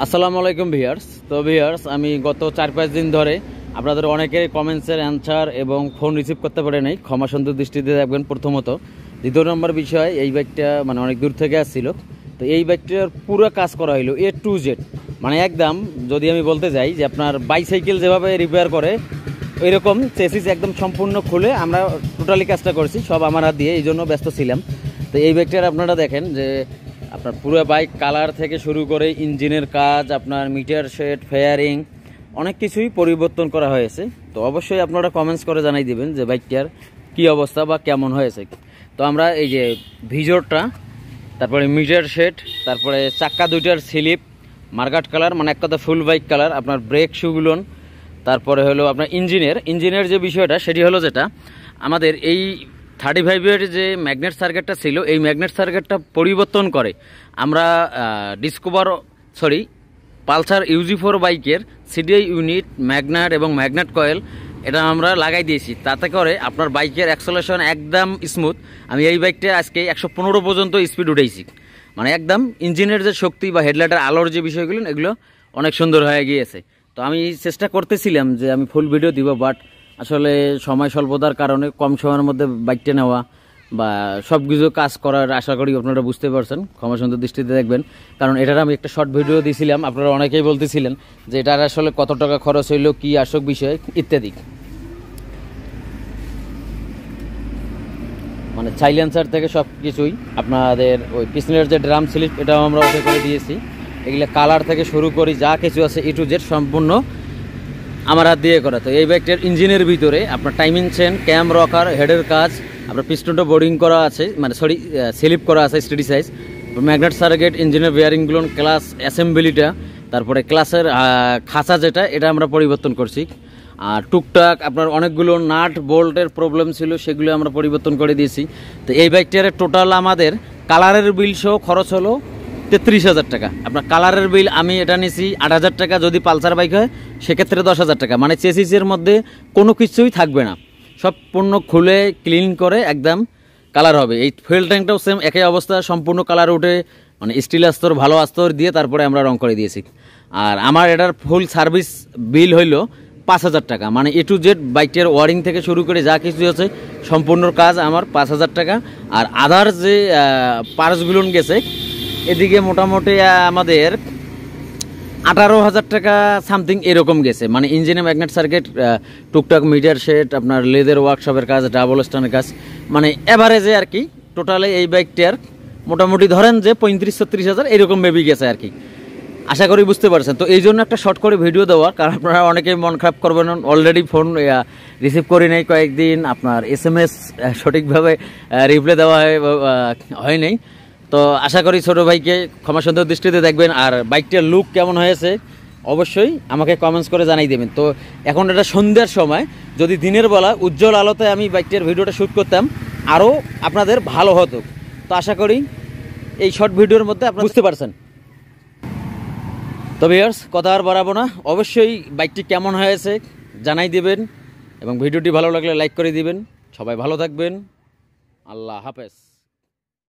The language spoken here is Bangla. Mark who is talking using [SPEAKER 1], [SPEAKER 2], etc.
[SPEAKER 1] আসসালামু আলাইকুম ভিউয়ার্স। তো ভিউয়ার্স, আমি গত 4-5 দিন ধরে আপনাদের অনেকের কমেন্টসের অ্যান্সার এবং ফোন রিসিভ করতে পারে নাই, ক্ষমা সুন্দর দৃষ্টিতে দেখবেন। প্রথমত, দ্বিতীয় নম্বর বিষয়, এই বাইকটা অনেক দূর থেকে আসছিল। তো এই বাইকটার পুরো কাজ করা হইলো A to Z, একদম যদি আমি বলতে যাই যে আপনার বাইসাইকেল যেভাবে রিপেয়ার করে ওইরকম চেসিস একদম সম্পূর্ণ খুলে আমরা টোটালি কাজটা করেছি, সব আমার হাত দিয়ে, এই জন্য ব্যস্ত ছিলাম। তো এই বাইকটার আপনারা দেখেন যে আপনার পুরো বাইক কালার থেকে শুরু করে ইঞ্জিনের কাজ, আপনার মিটার সেট, ফেয়ারিং, অনেক কিছুই পরিবর্তন করা হয়েছে। তো অবশ্যই আপনারা কমেন্টস করে জানাই দিবেন যে বাইকটার কী অবস্থা বা কেমন হয়েছে। তো আমরা এই যে ভিজরটা, তারপরে মিটার সেট, তারপরে চাক্কা দুইটার স্লিপ মার্গাট কালার, এক কথা ফুল বাইক কালার, আপনার ব্রেক শুগুলোন, তারপরে হলো আপনার ইঞ্জিনের যে বিষয়টা সেটি হলো যেটা আমাদের এই 35-এর যে ম্যাগনেট সার্কিটটা ছিল, এই ম্যাগনেট সার্কিটটা পরিবর্তন করে আমরা পালসার UG4 বাইকের CDI ইউনিট, ম্যাগনেট এবং ম্যাগনেট কয়েল এটা আমরা লাগাই দিয়েছি। তাতে করে আপনার বাইকের অ্যাক্সেলারেশন একদম স্মুথ। আমি এই বাইকটা আজকে 115 পর্যন্ত স্পিড উঠেছি, একদম ইঞ্জিনের যে শক্তি বা হেডলাইটের আলোর যে বিষয়গুলো এগুলো অনেক সুন্দর হয়ে গিয়েছে। তো আমি চেষ্টা করতেছিলাম যে আমি ফুল ভিডিও দিব, বাট আসলে সময় স্বল্পতার কারণে কম সময়ের মধ্যে বাইকটা নেওয়া বা সব কিছু কাজ করার, আশা করি আপনারা বুঝতে পারছেন, ক্ষমা সুন্দর দৃষ্টিতে দেখবেন। কারণ এটার আমি একটা শর্ট ভিডিও দিয়েছিলাম, আপনারা অনেকেই বলতেছিলেন যে এটার আসলে কত টাকা খরচ হইলো, কি আসক বিষয় ইত্যাদি। সাইলেন্সার থেকে সব কিছুই আপনাদের ওই পিছনের যে ড্রাম স্লিপ এটাও আমরা ওকে করে দিয়েছি। এগুলো কালার থেকে শুরু করি যা কিছু আছে A to Z সম্পূর্ণ আমার হাত দিয়ে করা। তো এই বাইকটার ইঞ্জিনের ভিতরে আপনার টাইমিং চেন, ক্যাম রকার, হেডের কাজ, আপনার পিস্টনটা বোর্ডিং করা আছে, স্লিপ করা আছে স্টেডি সাইজ, ম্যাগনেট সার্কিট, ইঞ্জিনের বেয়ারিংগুলো, ক্লাস অ্যাসেম্বলিটা, তারপরে ক্লাসের খাঁচা যেটা এটা আমরা পরিবর্তন করছি। আর টুকটাক আপনার অনেকগুলো নাট বোল্টের প্রবলেম ছিল, সেগুলো আমরা পরিবর্তন করে দিয়েছি। তো এই বাইকটার টোটাল আমাদের কালারের বিল সহ খরচ হলো 33,000 টাকা। আপনার কালারের বিল আমি এটা নিয়েছি 8,000 টাকা, যদি পালসার বাইক হয় সেক্ষেত্রে 10,000 টাকা। চেসিসের মধ্যে কোনো কিছুই থাকবে না, সব পণ্য খুলে ক্লিন করে একদম কালার হবে। এই ফুয়েল ট্যাঙ্কটাও সেম একই অবস্থা, সম্পূর্ণ কালার উঠে স্টিল আস্তর, ভালো আস্তর দিয়ে তারপরে আমরা রং করে দিয়েছি। আর আমার এটার ফুল সার্ভিস বিল হইল 5,000 টাকা, A to Z বাইকটার ওয়ারিং থেকে শুরু করে যা কিছু আছে সম্পূর্ণ কাজ আমার 5,000 টাকা। আর আদার যে পার্টসগুলো গেছে এদিকে মোটামুটি আমাদের 18,000 টাকা সামথিং এরকম গেছে। ইঞ্জিনে ম্যাগনেট সার্কিট, টুকটাক মিটার সেট, আপনার লেদার ওয়ার্কশপের কাজ, ডাবল স্ট্যান্ডের কাজ, এভারেজে আর কি টোটালে এই বাইকটার মোটামুটি ধরেন যে 35-36,000 এরকম বেবি গেছে আর কি। আশা করি বুঝতে পারছেন। তো এই জন্য একটা শর্ট করে ভিডিও দেওয়া, কারণ আপনারা অনেকেই মন খারাপ করবেন, অলরেডি ফোন রিসিভ করি নাই কয়েকদিন, আপনার SMS সঠিকভাবে রিপ্লাই দেওয়া হয় নাই। তো আশা করি ছোটো ভাইকে ক্ষমা সুন্দর দৃষ্টিতে দেখবেন। আর বাইকটার লুক কেমন হয়েছে অবশ্যই আমাকে কমেন্টস করে জানাই দেবেন। তো এখন এটা সন্ধ্যার সময়, যদি দিনের বেলা উজ্জ্বল আলোতে আমি বাইকটার ভিডিওটা শ্যুট করতাম আরও আপনাদের ভালো হতো। তো আশা করি এই শর্ট ভিডিওর মধ্যে আপনারা বুঝতে পারছেন। তো ভিউয়ার্স, কথা আর বাড়াবো না, অবশ্যই বাইকটি কেমন হয়েছে জানাই দিবেন এবং ভিডিওটি ভালো লাগলে লাইক করে দিবেন। সবাই ভালো থাকবেন, আল্লাহ হাফেজ।